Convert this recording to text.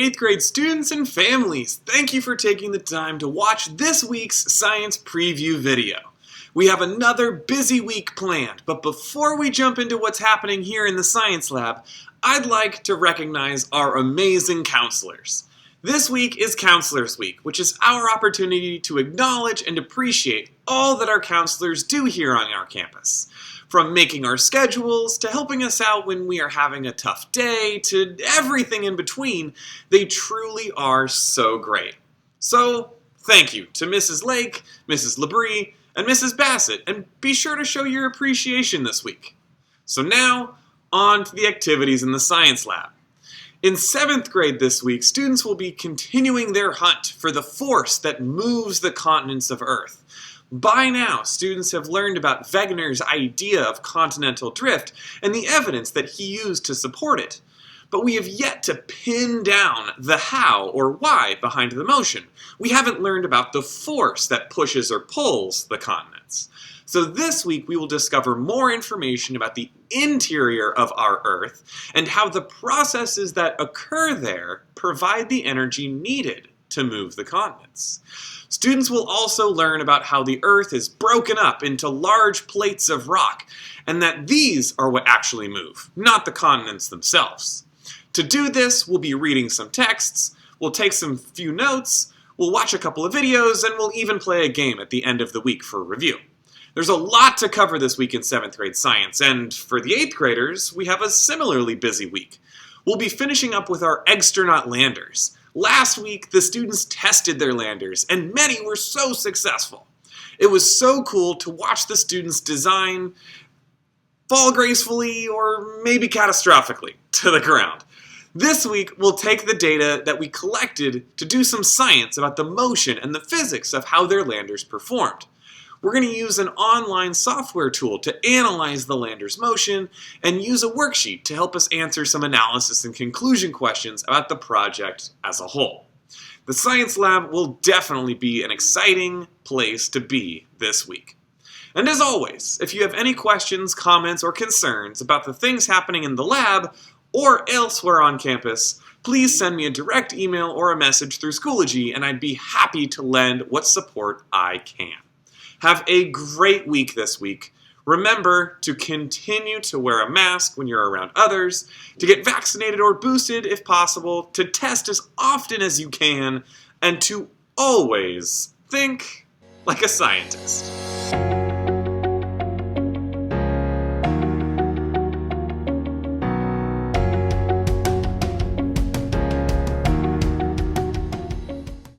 8th grade students and families, thank you for taking the time to watch this week's science preview video. We have another busy week planned, but before we jump into what's happening here in the science lab, I'd like to recognize our amazing counselors. This week is Counselors Week, which is our opportunity to acknowledge and appreciate all that our counselors do here on our campus. From making our schedules, to helping us out when we are having a tough day, to everything in between, they truly are so great. So, thank you to Mrs. Lake, Mrs. Labrie, and Mrs. Bassett, and be sure to show your appreciation this week. So now, on to the activities in the science lab. In 7th grade this week, students will be continuing their hunt for the force that moves the continents of Earth. By now, students have learned about Wegener's idea of continental drift and the evidence that he used to support it. But we have yet to pin down the how or why behind the motion. We haven't learned about the force that pushes or pulls the continents. So this week we will discover more information about the interior of our Earth and how the processes that occur there provide the energy needed to move the continents. Students will also learn about how the Earth is broken up into large plates of rock, and that these are what actually move, not the continents themselves. To do this, we'll be reading some texts, we'll take some few notes, we'll watch a couple of videos, and we'll even play a game at the end of the week for review. There's a lot to cover this week in 7th grade science, and for the 8th graders, we have a similarly busy week. We'll be finishing up with our eggstronaut landers. Last week, the students tested their landers, and many were so successful. It was so cool to watch the students design fall gracefully or maybe catastrophically to the ground. This week, we'll take the data that we collected to do some science about the motion and the physics of how their landers performed. We're going to use an online software tool to analyze the lander's motion and use a worksheet to help us answer some analysis and conclusion questions about the project as a whole. The science lab will definitely be an exciting place to be this week. And as always, if you have any questions, comments, or concerns about the things happening in the lab or elsewhere on campus, please send me a direct email or a message through Schoology, and I'd be happy to lend what support I can. Have a great week this week. Remember to continue to wear a mask when you're around others, to get vaccinated or boosted if possible, to test as often as you can, and to always think like a scientist.